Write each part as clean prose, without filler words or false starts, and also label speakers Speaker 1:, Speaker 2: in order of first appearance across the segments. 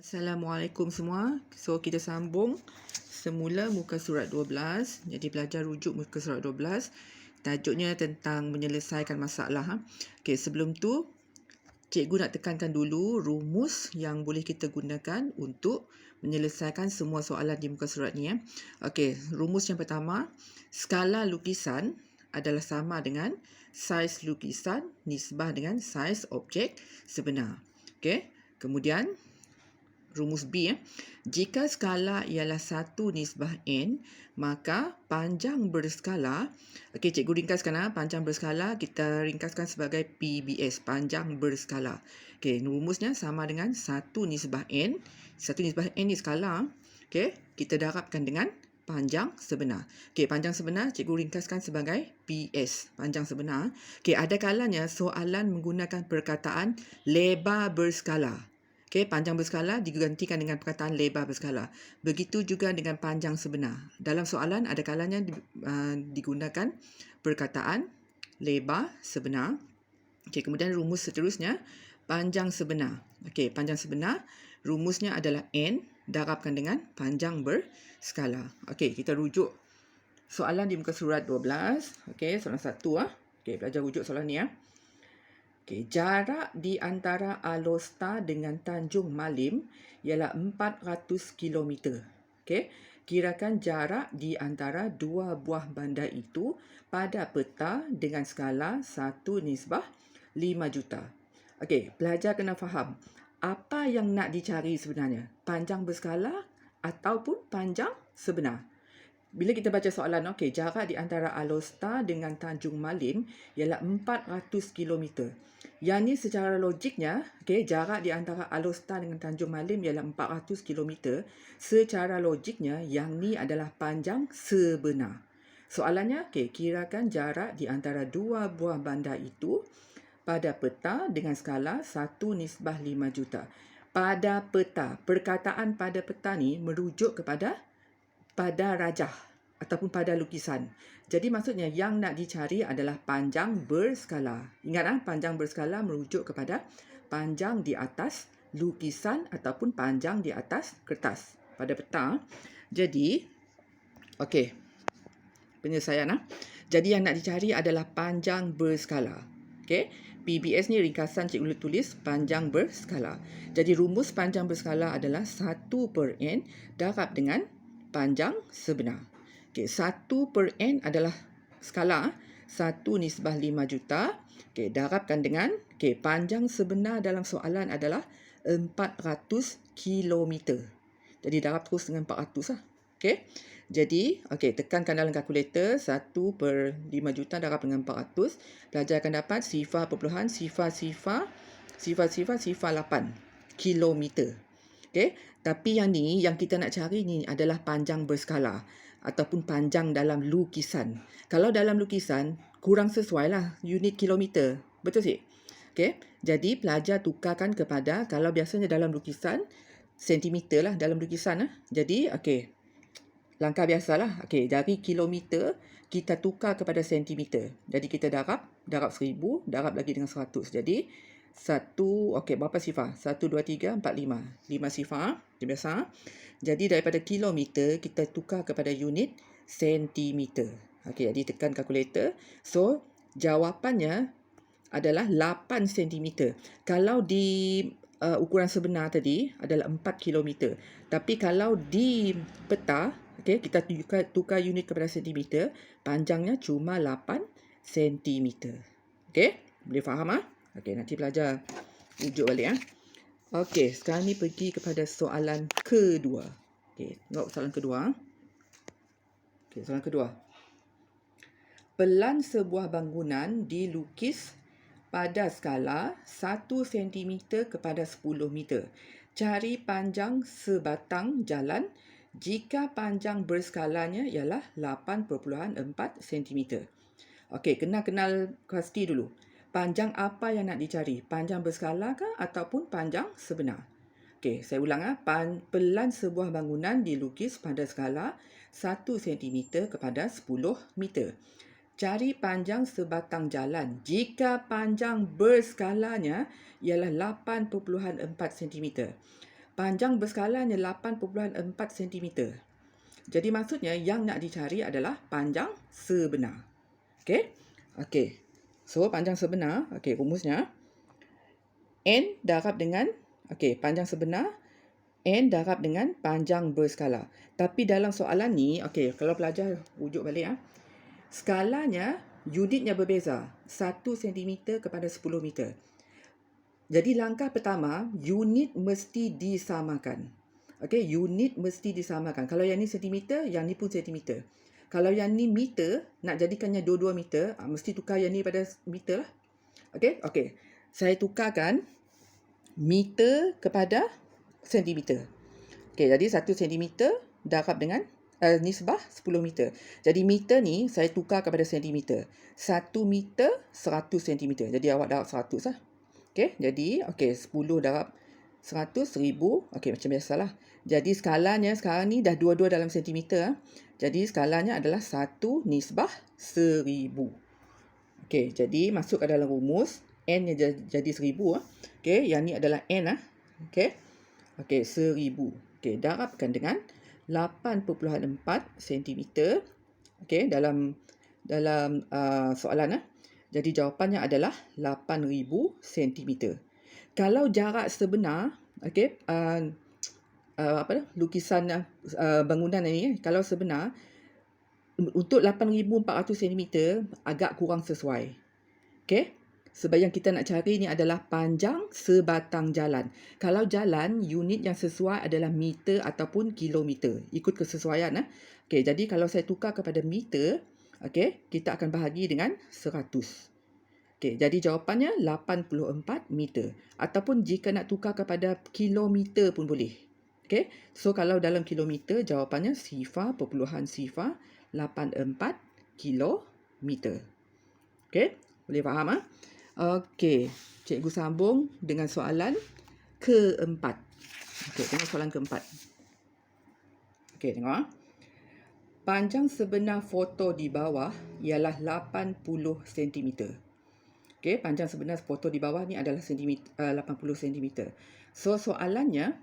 Speaker 1: Assalamualaikum semua. So, kita sambung semula muka surat 12. Jadi, belajar rujuk muka surat 12. Tajuknya tentang menyelesaikan masalah. Okey, sebelum tu, cikgu nak tekankan dulu rumus yang boleh kita gunakan untuk menyelesaikan semua soalan di muka surat ni. Okey, rumus yang pertama, skala lukisan adalah sama dengan saiz lukisan nisbah dengan saiz objek sebenar. Okey, kemudian rumus B, jika skala ialah 1 nisbah n, maka panjang berskala, okey, cikgu ringkaskan, panjang berskala kita ringkaskan sebagai PBS, panjang berskala. Okey, rumusnya sama dengan 1 nisbah n. 1 nisbah n ni skala. Okey, kita darabkan dengan panjang sebenar. Okey, panjang sebenar cikgu ringkaskan sebagai PS, panjang sebenar. Okey, ada kalanya soalan menggunakan perkataan lebar berskala. Okey, panjang berskala digantikan dengan perkataan lebar berskala. Begitu juga dengan panjang sebenar. Dalam soalan ada kalanya digunakan perkataan lebar sebenar. Okey, kemudian rumus seterusnya panjang sebenar. Okey, panjang sebenar rumusnya adalah n darabkan dengan panjang berskala. Okey, kita rujuk soalan di muka surat 12. Okey, soalan 1 Okey, belajar rujuk soalan ni Okey, jarak di antara Alor dengan Tanjung Malim ialah 400 km. Okey, kirakan jarak di antara dua buah bandar itu pada peta dengan skala 1 nisbah 5 juta. Okey, pelajar kena faham apa yang nak dicari sebenarnya, panjang berskala ataupun panjang sebenar. Bila kita baca soalan, okey, jarak di antara Alor dengan Tanjung Malim ialah 400 km. Yang ni secara logiknya, okey, jarak di antara Alor dengan Tanjung Malim ialah 400 km. Secara logiknya, yang ni adalah panjang sebenar. Soalannya, okey, kirakan jarak di antara dua buah bandar itu pada peta dengan skala 1 nisbah 5 juta. Pada peta, perkataan pada peta ni merujuk kepada pada rajah ataupun pada lukisan. Jadi maksudnya yang nak dicari adalah panjang berskala. Ingat panjang berskala merujuk kepada panjang di atas lukisan ataupun panjang di atas kertas pada peta. Jadi, okey, penyelesaian. Jadi yang nak dicari adalah panjang berskala. Okey, PBS ni ringkasan cikgu tulis panjang berskala. Jadi rumus panjang berskala adalah 1/n darab dengan panjang sebenar. Okey, 1/n adalah skala 1 nisbah 5 juta. Okey, darabkan dengan panjang sebenar dalam soalan adalah 400 km. Jadi darab terus dengan 400 Okey. Jadi, tekankan dalam kalkulator 1/5 juta darab dengan 400. Pelajar akan dapat sifar perpuluhan sifar 8 kilometer. Okey, tapi yang ni yang kita nak cari ni adalah panjang berskala ataupun panjang dalam lukisan. Kalau dalam lukisan kurang sesuai lah unit kilometer. Betul sih? Okey, jadi pelajar tukarkan kepada, kalau biasanya dalam lukisan sentimeter lah dalam lukisan Jadi langkah biasalah. Okey, dari kilometer kita tukar kepada sentimeter. Jadi kita darab 1000, darab lagi dengan 100. Jadi berapa sifar? 1, 2, 3, 4, 5. 5 sifar, biasa. Jadi daripada kilometer, kita tukar kepada unit sentimeter. Okey, jadi tekan kalkulator. So, jawapannya adalah 8 cm. Kalau di ukuran sebenar tadi adalah 4 km. Tapi kalau di peta, kita tukar unit kepada sentimeter, panjangnya cuma 8 cm. Okey, boleh faham Okey, nanti belajar rujuk balik Okey, sekarang ni pergi kepada soalan kedua. Okey, tengok soalan kedua. Okey, soalan kedua. Pelan sebuah bangunan dilukis pada skala 1 cm kepada 10 meter. Cari panjang sebatang jalan jika panjang berskalanya ialah 8.4 cm. Okey, kenal kuantiti dulu. Panjang apa yang nak dicari? Panjang berskala ke ataupun panjang sebenar? Okey, saya ulang pelan sebuah bangunan dilukis pada skala 1 cm kepada 10 meter. Cari panjang sebatang jalan jika panjang berskalanya ialah 8.4 cm. panjang berskalanya 8.4 cm. Jadi maksudnya yang nak dicari adalah panjang sebenar. Okey? Okey. So panjang sebenar, okey, rumusnya n darab dengan panjang sebenar n darab dengan panjang berskala. Tapi dalam soalan ni, okey, kalau pelajar rujuk balik skalanya unitnya berbeza, 1 cm kepada 10 meter. Jadi langkah pertama, unit mesti disamakan. Okey, unit mesti disamakan. Kalau yang ni sentimeter, yang ni pun sentimeter. Kalau yang ni meter, nak jadikannya 22 meter, mesti tukar yang ni pada meter lah. Okey, okey. Saya tukarkan meter kepada sentimeter. Okey, jadi 1 sentimeter darab dengan nisbah 10 meter. Jadi meter ni saya tukar kepada sentimeter. 1 meter 100 sentimeter. Jadi awak darab 100 lah. Okey, jadi 10 darab 100, 1000. Okey, macam biasalah. Jadi skalanya sekarang ni dah dua-dua dalam sentimeter. Jadi skalanya adalah 1 nisbah 1000. Okey, jadi masuk ke dalam rumus. N nya jadi 1000. Okey, yang ni adalah N. Okey. Okey, 1000. Okey, darabkan dengan 8.4 cm. Okey, dalam soalan. Jadi jawapannya adalah 8000 cm. Kalau jarak sebenar, okey, lukisan bangunan ini, kalau sebenar untuk 8400 cm agak kurang sesuai. Okey. Sebab yang kita nak cari ni adalah panjang sebatang jalan. Kalau jalan, unit yang sesuai adalah meter ataupun kilometer. Ikut kesesuaian. Okey, jadi kalau saya tukar kepada meter, okey, kita akan bahagi dengan 100. Okey, jadi jawapannya 84 meter. Ataupun jika nak tukar kepada kilometer pun boleh. Okey, so kalau dalam kilometer, jawapannya 0.084 kilometer. Okey, boleh faham? Okey, cikgu sambung dengan soalan keempat. Okey, tengok soalan keempat. Okey, tengok. Panjang sebenar foto di bawah ialah 80 cm. Okey, panjang sebenar foto di bawah ni adalah 80 cm. So, soalannya,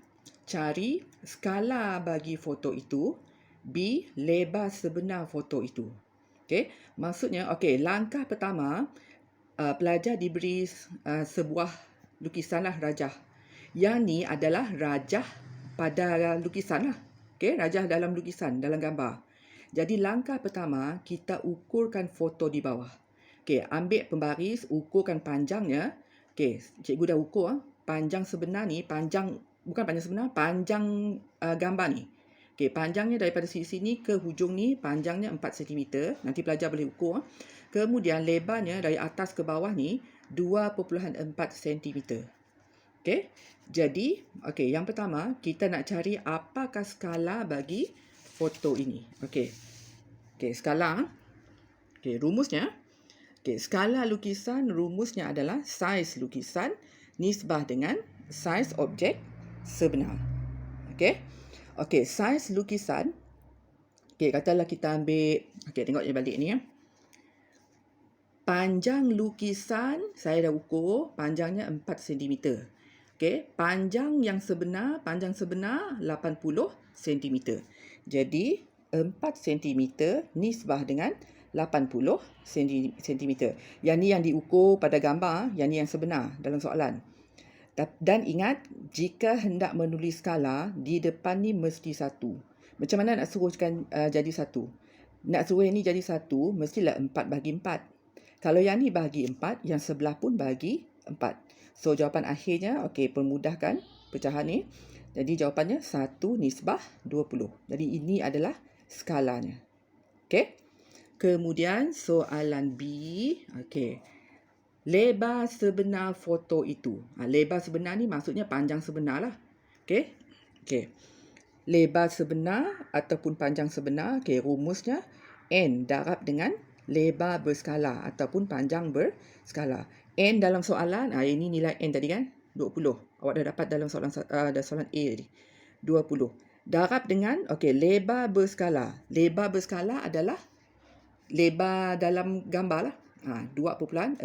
Speaker 1: cari skala bagi foto itu, B, lebar sebenar foto itu. Okey, maksudnya, langkah pertama, pelajar diberi sebuah lukisanlah rajah. Yang ni adalah rajah pada lukisan lah. Okey, rajah dalam lukisan, dalam gambar. Jadi langkah pertama, kita ukurkan foto di bawah. Okey, ambil pembaris, ukurkan panjangnya. Okey, cikgu dah ukur. Panjang sebenar ni, bukan panjang sebenar, panjang gambar ni. Okey, panjangnya daripada sini ke hujung ni, panjangnya 4 cm. Nanti pelajar boleh ukur. Kemudian lebarnya dari atas ke bawah ni 2.4 cm. Okey. Jadi, yang pertama kita nak cari apakah skala bagi foto ini. Okey, skala. Okey, rumusnya. Okey, skala lukisan rumusnya adalah saiz lukisan nisbah dengan saiz objek sebenar. Okey, saiz lukisan. Okey, katalah kita ambil, tengok je balik ni . Panjang lukisan, saya dah ukur, panjangnya 4 cm. Okey, panjang sebenar 80 cm. Jadi, 4 cm nisbah dengan 80 cm. Yang ni yang diukur pada gambar, yang ni yang sebenar dalam soalan. Dan ingat, jika hendak menulis skala, di depan ni mesti 1. Macam mana nak suruhkan jadi 1? Nak suruh yang ni jadi 1, mestilah 4 bagi 4. Kalau yang ni bagi 4, yang sebelah pun bagi 4. So, jawapan akhirnya, permudahkan pecahan ni. Jadi, jawapannya 1 nisbah 20. Jadi, ini adalah skalanya. Okey. Kemudian, soalan B. Lebar sebenar foto itu. Lebar sebenar ni maksudnya panjang sebenar lah. Okey. Lebar sebenar ataupun panjang sebenar, rumusnya N darab dengan lebar berskala ataupun panjang berskala. N dalam soalan, ini nilai N tadi kan, 20. Awak dah dapat dalam soalan A tadi. 20. Darab dengan, lebar berskala. Lebar berskala adalah lebar dalam gambar lah. 2.4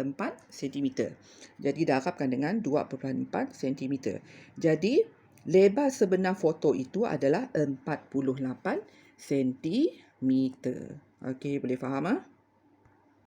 Speaker 1: cm. Jadi darabkan dengan 2.4 cm. Jadi, Lebar sebenar foto itu adalah 48 cm. Okey, boleh faham ah?